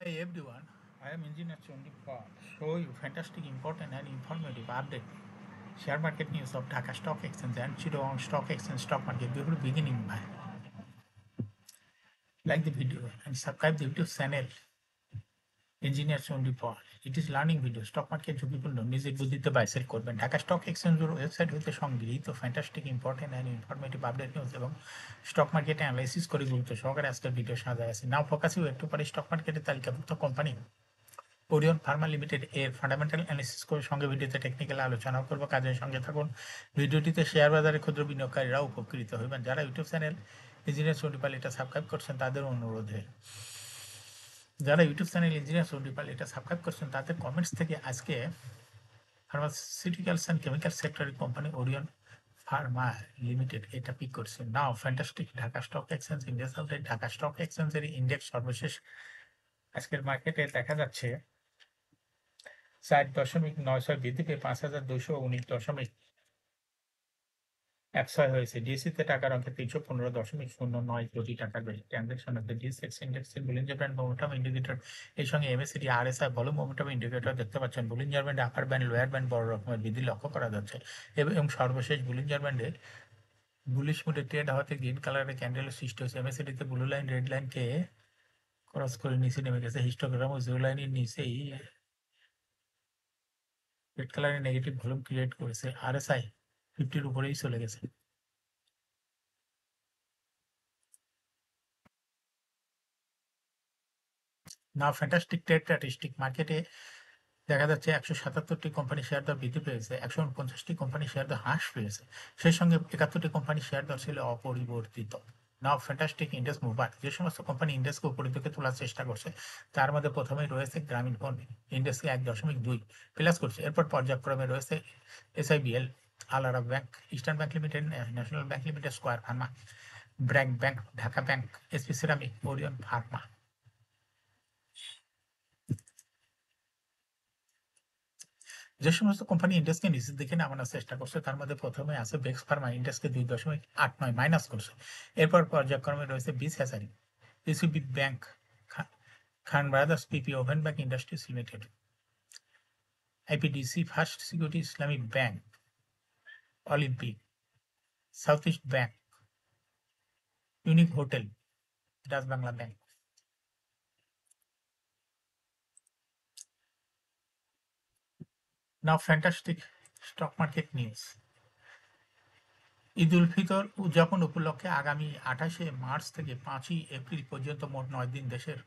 Hey everyone, I am Engineer Chondi Paul. Show you fantastic, important, and informative update. Share market news of Dhaka Stock Exchange and Chittagong Stock Exchange stock market before beginning by like the video and subscribe the YouTube channel Engineer Chondi Paul. It is learning video. Stock market ঝুঁকিপূর্ণ নিজের বুদ্ধিতে buy sell করবেন। Dhaka stock এক্সচেঞ্জের website হতে সংগৃহীত fantastic important and informative update news এবং stock মার্কেটে analysis করে গুরুত্ব সহকারে আজকের ভিডিও সাজা আছে। নাও ফোকাস ইউ একটু পরে স্টক মার্কেটের তালিকাভুক্ত কোম্পানি ওরিয়ন ফার্মা লিমিটেড এর ফান্ডামেন্টাল অ্যানালিসিস করে সঙ্গে ভিডিওতে টেকনিক্যাল আলোচনাও করবো। কাজের সঙ্গে থাকুন। ভিডিওটিতে শেয়ার বাজারে ক্ষুদ্র বিনিয়োগকারীরা উপকৃত হইবেন। যারা ইউটিউব চ্যানেল ইঞ্জিনিয়ার চন্ডিপাল এটা সাবস্ক্রাইব করছেন তাদের অনুরোধে যারা ইউটিউব চ্যানেল ইঞ্জিনিয়ার চন্ডিপাল এটা সাবস্ক্রাইব করছেন তাদের কমেন্টস থেকে আজকে ফার্মাসিউটিক্যালস অ্যান্ড কেমিক্যাল সেক্টরের কোম্পানি ওরিয়ন ফার্মা লিমিটেড এটা পিক করছে। Now fantastic Dhaka stock exchange index update. Dhaka stock এক্সচেঞ্জের ইন্ডেক্স সর্বশেষ আজকের মার্কেটে দেখা যাচ্ছে 4.96 বৃদ্ধি পেয়ে 5,219.16 হয়েছে। ডিএসসিতে টাকার অঙ্কে 315.09 কোটি টাকার বেশি ট্রানজাকশন হচ্ছে। ডিএসএক্স ইন্ডেক্সের বুলিঞ্জার ব্যান্ড মোমেন্টাম ইন্ডিকেটর এই সঙ্গে MACD RSI volume momentum indicator দেখতে পাচ্ছেন। Bollinger band upper band lower band বড় রকমের বৃদ্ধি লক্ষ্য করা যাচ্ছে এবং সর্বশেষ বুলিঞ্জার ব্যান্ডে বুলিশ মুডে ট্রেড হওয়াতে গ্রিন কালারের ক্যান্ডেলের সৃষ্টি হয়েছে। এমএসিডিতে ব্লু লাইন রেড লাইনকে ক্রস করে নিচে নেমে গেছে। হিস্টোগ্রাম ও জিরো লাইনের নিচেই রেড কালারের নেগেটিভ ভলিউম ক্রিয়েট করেছে। আরএসআই 50-র উপরেই চলে গেছে। না ফ্যান্টাস্টিক ট্রেড স্ট্যাটিস্টিক মার্কেটে দেখা যাচ্ছে 177টি কোম্পানি শেয়ার দর বৃদ্ধি পেয়েছে, 149টি কোম্পানি শেয়ার দর হ্রাস পেয়েছে, সেই সঙ্গে 71টি কোম্পানি শেয়ার দর ছিল অপরিবর্তিত। নাও ফ্যান্টাস্টিক ইন্ডেক্স মুভার যে সমস্ত কোম্পানি ইন্ডেক্সকে উপরের দিকে তোলার চেষ্টা করছে তার মধ্যে প্রথমেই রয়েছে গ্রামীণ ফোন ইন্ডেক্সকে 1.2 প্লাস করছে। এরপর পর্যায়ক্রমে রয়েছে এসআইবিএল, আলারা bank, eastern bank limited, national bank limited, square pharma, BRAC bank, Dhaka bank, SP ceramic, Orion pharma. যে সমস্ত কোম্পানি ইন্ডেক্সকে নিচের দিকে নামানোর চেষ্টা করছে তার মধ্যে প্রথমে আছে বেক্স ফার্মা ইন্ডেক্সকে 2.89 মাইনাস করছে। এরপর পর্যায়ক্রমে রয়েছে বিস hatchery, PCB bank, Khan brothers, PP woven bank industries limited, IPDC, first security Islamic bank, Olympic, south east bank, unique hotel, Dutch Bangla bank. Now fantastic stock market news. Eid ul Fitr উদযাপন উপলক্ষে আগামী 28শে মার্চ থেকে 5ই এপ্রিল পর্যন্ত মোট 9 দিন দেশের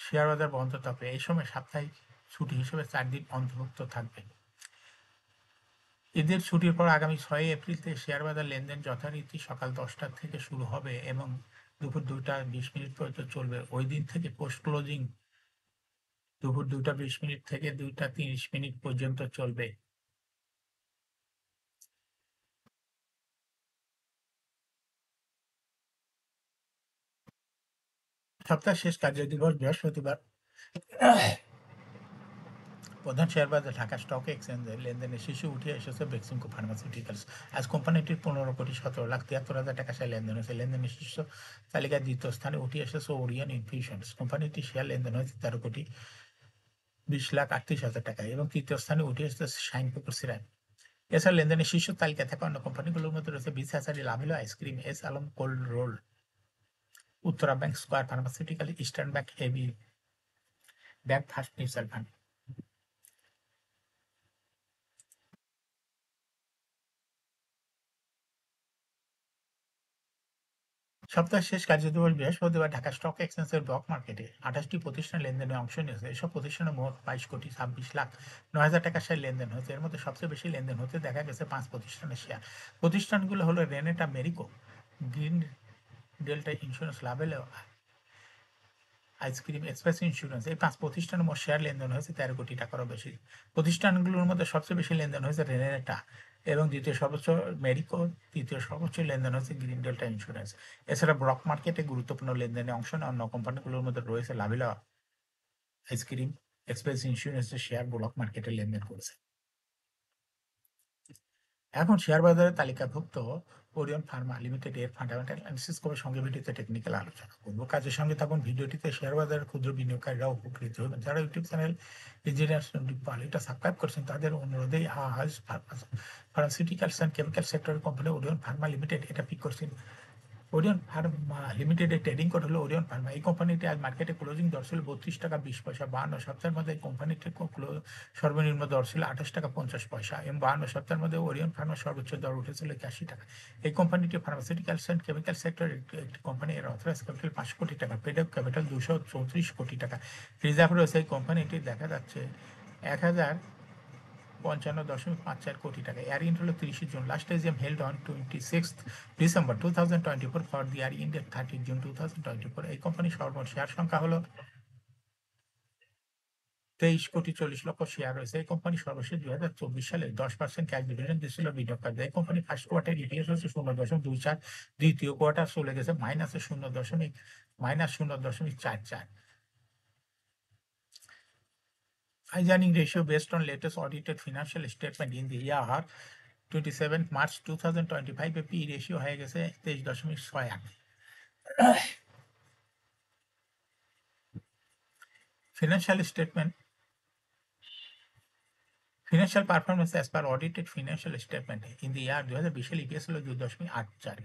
শেয়ার বাজার বন্ধ থাকবে। এই সময় সাপ্তাহিক ছুটি হিসেবে 4 দিন অন্তর্ভুক্ত থাকবে। ঈদের ছুটির পর আগামী 6 এপ্রিল থেকে শেয়ার বাজার লেনদেন যথারীতি সকাল 10টা থেকে শুরু হবে এবং দুপুর 2টা 20 মিনিট পর্যন্ত চলবে। ওই দিন থেকে পোস্ট ক্লোজিং দুপুর 2টা 20 মিনিট থেকে 2টা 30 মিনিট পর্যন্ত চলবে। সপ্তাহের শেষ কার্যদিবস বৃহস্পতিবার প্রধান শেয়ার বাজার ঢাকা স্টক এক্সচেঞ্জের লেনদেনে শীর্ষে উঠে এসেছে বেক্সিমকো ফার্মাসিউটিক্যালস। আজ কোম্পানিটির 15,17,73,000 টাকা শেয়ার লেনদেন হয়েছে। লেনদেনের শীর্ষ তালিকায় দ্বিতীয় স্থানে উঠে এসেছে ওরিয়ন ইনফিউশনস। কোম্পানিটির শেয়ার লেনদেন হয়েছে 13,20,38,000 টাকা এবং তৃতীয় স্থানে উঠে এসেছে শাইনপুকুর সিরামিক। এছাড়া লেনদেনের শীর্ষ তালিকায় থাকা অন্য কোম্পানিগুলোর মধ্যে রয়েছে বিস Hatchery, Lovello Ice Cream, S Alam Cold Roll, Uttara Bank, Square Pharmaceutical, Eastern Bank, AB Bank, First Mutual Fund. সপ্তাহের শেষ কার্যদিবস বৃহস্পতিবার ঢাকা স্টক এক্সচেঞ্জের ব্লক মার্কেটে 28টি প্রতিষ্ঠান লেনদেনে অংশ নিয়েছে। এসব প্রতিষ্ঠানে মোট 22,26,09,000 টাকা শেয়ার লেনদেন হয়েছে। এর মধ্যে সবচেয়ে বেশি লেনদেন হতে দেখা গেছে 5 প্রতিষ্ঠানের শেয়ার। প্রতিষ্ঠানগুলো হলো Renata merry-go, green delta insurance, Lovello ice cream, express insurance. এই 5 প্রতিষ্ঠানের মোট শেয়ার লেনদেন হয়েছে 13 কোটি টাকারও বেশি। প্রতিষ্ঠানগুলোর মধ্যে সবচেয়ে বেশি লেনদেন হয়েছে রেনেটা এবং দ্বিতীয় সর্বোচ্চ মেরিকো, তৃতীয় সর্বোচ্চ লেনদেন হয়েছে গ্রিন ডেল্টা ইন্স্যুরেন্স। এছাড়া ব্লক মার্কেটে গুরুত্বপূর্ণ লেনদেনে অংশ নেওয়া অন্য কোম্পানিগুলোর মধ্যে রয়েছে লাভিলা আইসক্রিম, এক্সপ্রেস ইন্স্যুরেন্সের শেয়ার ব্লক মার্কেটে লেনদেন করেছে। এখন শেয়ার বাজারে তালিকাভুক্ত ওরিয়ন ফার্মা লিমিটেড এর ফান্ডামেন্টাল অ্যানালিসিস করে সঙ্গে ভিডিওতে টেকনিক্যাল আলোচনা করবো। কাজের সঙ্গে থাকুন ভিডিওটিতে। শেয়ার বাজারের ক্ষুদ্র বিনিয়োগকারীরা উপকৃত হবেন। যারা ইউটিউব চ্যানেল ইঞ্জিনিয়ার্স পাল এটা সাবস্ক্রাইব করছেন তাদের অনুরোধেই আজ ফার্মাসিউটিক্যালস অ্যান্ড কেমিক্যাল সেক্টরের কোম্পানি ওরিয়ন ফার্মা লিমিটেড এটা পিক করছেন। ওরিয়ন ফার্মা লিমিটেডের ট্রেডিং কোড হলো ওরিয়ন ফার্মা। এই কোম্পানিটি আজ মার্কেটে ক্লোজিং দর ছিল 32 টাকা 20 পয়সা। 52 সপ্তাহের মধ্যে এই কোম্পানিটির সর্বনিম্ন দর ছিল 28 টাকা 50 পয়সা এবং 52 সপ্তাহের মধ্যে ওরিয়ন ফার্মার সর্বোচ্চ দর উঠেছিল 81 টাকা। এই কোম্পানিটি ফার্মাসিউটিক্যালস অ্যান্ড কেমিক্যাল সেক্টর একটি কোম্পানি। এর অথরাইজ ক্যাপিটাল 500 কোটি টাকা, পেড আপ ক্যাপিটাল 234 কোটি টাকা। রিজার্ভ রয়েছে এই কোম্পানিটি দেখা যাচ্ছে 1055.54 কোটি টাকা। এয়ার ইন্ড হলো 30 June. Last AGM held on 26 December 2024 for the year ইন্ড 30 June 2024। এই কোম্পানির সর্বমোট শেয়ার সংখ্যা হলো 23,40,00,000 শেয়ার রয়েছে। এই কোম্পানি সর্বশেষ 2024 সালে 10% ক্যাশ ডিভিডেন্ড দিয়েছিল বিনিয়োগকারীদের। এই কোম্পানি ফার্স্ট কোয়ার্টার ইপিএস হচ্ছে 0.24, দ্বিতীয় কোয়ার্টার চলে গেছে -0.44। Price earning ratio based on latest audited financial statement in the year 27 March 2025 এ পি রেশিও হয়ে গেছে 23.68। Financial statement financial performance as per audited financial statement in the year 2020 সালে EPS হলো 2.84,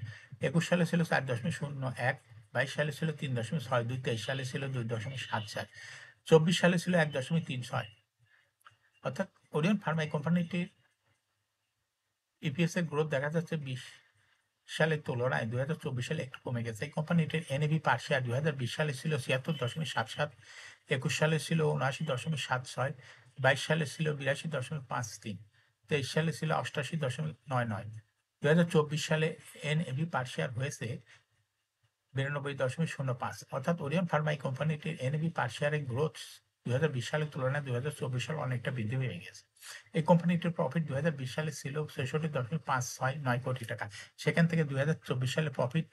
21 সালে ছিল 4.01, 22 সালে ছিল 3.62, 23 সালে ছিল 2.74, 24 সালে ছিল 1.36। অর্থাৎ ওরিয়ন ফার্মা কোম্পানিটির ইপিএস এর গ্রোথ দেখা যাচ্ছে 20 সালের তুলনায় 2024 সালে একটু কমে গেছে। এই কোম্পানিটির এনএভি পার শেয়ার 2020 সালে ছিল 76.77, 21 সালে ছিল 79.76, 22 সালে ছিল 82.53, 23 সালে ছিল 88.99। 2024 সালে এনএভি পার শেয়ার হয়েছে 92.05। অর্থাৎ ওরিয়ন ফার্মা কোম্পানিটির এনএভি পার শেয়ারের গ্রোথ 2020 সালের তুলনায় 2024 সালে অনেকটা বৃদ্ধি পেয়ে গেছে। এই কোম্পানিটির প্রফিট 2020 সালে ছিল 66.569 কোটি টাকা। সেখান থেকে 2024 সালে প্রফিট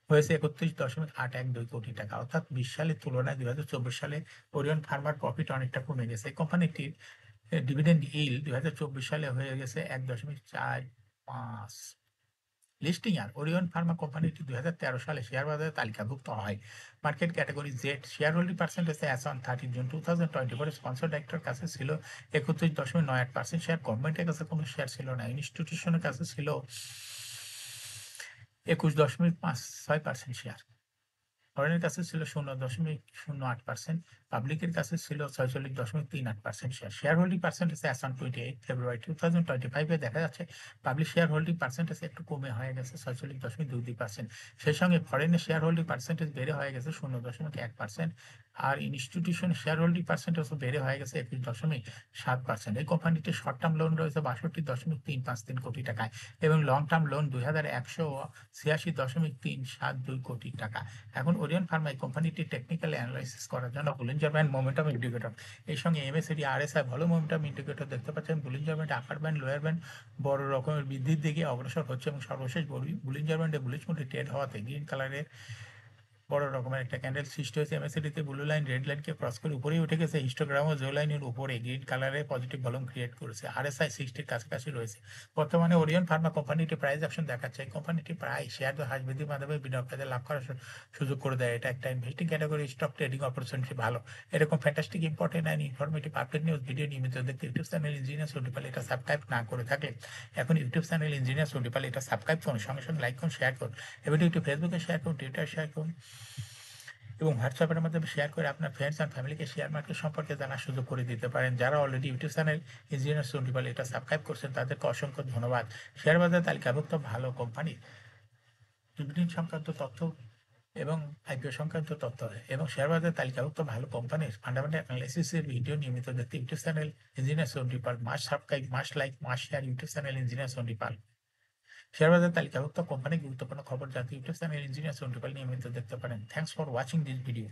হয়েছে 31.812 কোটি টাকা। অর্থাৎ 20 সালের তুলনায় 2024 সালে ওরিয়ন ফার্মার প্রফিট অনেকটা কমে গেছে। এই কোম্পানিটির ডিভিডেন্ড ইল্ড 2024 সালে হয়ে গেছে 1.45। লিস্টিং আর ওরিয়ন ফার্মা কোম্পানিটি 2013 সালে শেয়ার বাজারে তালিকাভুক্ত হয়। Market category Z. Share holding percentage as on 30 June 2024 sponsor director কাছে ছিল 31.98% শেয়ার। গভর্নমেন্টের কাছে কোনো শেয়ার ছিল না। ইনস্টিটিউশনের কাছে ছিল 21.56% শেয়ার। ফরেনের কাছে ছিল 0.08%, পাবলিকের কাছে ছিল 46.38% share. Share holding percentage as on 28 ফেব্রুয়ারি 2025 এ দেখা যাচ্ছে পাবলিক শেয়ার হোল্ডিং পার্সেন্টেজ একটু কমে হয়ে গেছে 46.22%। সেই সঙ্গে ফরেনের শেয়ার হোল্ডিং পার্সেন্টেজ বেড়ে হয়ে গেছে 0.1%, আর ইনস্টিটিউশন শেয়ার হোল্ডিং পার্সেন্টেজও বেড়ে হয়ে গেছে 21.7%। এই কোম্পানিটির শর্ট টার্ম লোন রয়েছে 62.353 কোটি টাকায় এবং লং টার্ম লোন 2186.372 কোটি টাকা। এখন ওরিয়ন ফার্মা কোম্পানিটি টেকনিক্যাল অ্যানালাইসিস করার জন্য বুলিঞ্জার ব্যান্ড মোমেন্টাম ইন্ডিকেটর এর সঙ্গে এমএসিডি আরএসআই ভালো মোমেন্টাম ইন্ডিকেটর দেখতে পাচ্ছেন। Bollinger band upper band lower band বড় রকমের বৃদ্ধির দিকে অগ্রসর হচ্ছে এবং সর্বশেষ বুলিঞ্জার ব্যান্ডে বুলিশ মোডে ট্রেড হওয়াতে গ্রিন কালারের বড় রকমের একটা ক্যান্ডেল সৃষ্টি হয়েছে। এমএসিডিতে ব্লু লাইন রেড লাইনকে ক্রস করে উপরেই উঠে গেছে। হিস্টোগ্রাম ও জো লাইনের উপরে গ্রিন কালারের পজিটিভ ভলিউম ক্রিয়েট করেছে। আরএসআই 60 কাছাকাছি রয়েছে। বর্তমানে ওরিয়ন ফার্মা কোম্পানিটি প্রাইস অ্যাকশন দেখাচ্ছে। এই কোম্পানিটি প্রায় শেয়ার হ্রাস বৃদ্ধির মাধ্যমে বিনিয়োগকারীদের লাভ করার সুযোগ করে দেয়। এটা একটা investing category stock trading opportunity ভালো। এরকম fantastic important and informative update news video নিয়মিত দেখতে ইউটিউব চ্যানেল ইঞ্জিনিয়ার সন্ডিপাল এটা সাবস্ক্রাইব না করে থাকলে এখন ইউটিউব চ্যানেল ইঞ্জিনিয়ার সন্ডিপাল এটা সাবস্ক্রাইব করুন, সঙ্গে সঙ্গে লাইক করুন, শেয়ার করুন। এবার একটু ফেসবুকে শেয়ার করুন, টুইটার শেয়ার করুন এবং হোয়াটসঅ্যাপের মাধ্যমে শেয়ার করে আপনার ফ্রেন্ডস অ্যান্ড ফ্যামিলিকে শেয়ার মার্কেট সম্পর্কে জানার সুযোগ করে দিতে পারেন। যারা অলরেডি ইউটিউব চ্যানেল ইঞ্জিনিয়ার সন্ডিপাল এটা সাবস্ক্রাইব করছেন তাদেরকে অসংখ্য ধন্যবাদ। শেয়ার বাজার তালিকাভুক্ত ভালো কোম্পানি ডিভিডেন্ড সংক্রান্ত তথ্য এবং আইপিও সংক্রান্ত তথ্য এবং শেয়ার বাজার তালিকাভুক্ত ভালো কোম্পানির ফান্ডামেন্টাল অ্যানালাইসিসের ভিডিও নিয়মিত দেখতে YouTube channel engineer Sandipal must subscribe, must like, must share YouTube channel engineer Sandipal. Share বাজার তালিকাভুক্ত কোম্পানি গুরুত্বপূর্ণ খবর জানতে ইউটিউব চ্যানেল ইঞ্জিনিয়ার সন্ডিপাল নিয়মিত দেখতে পারেন। Thanks for watching this video.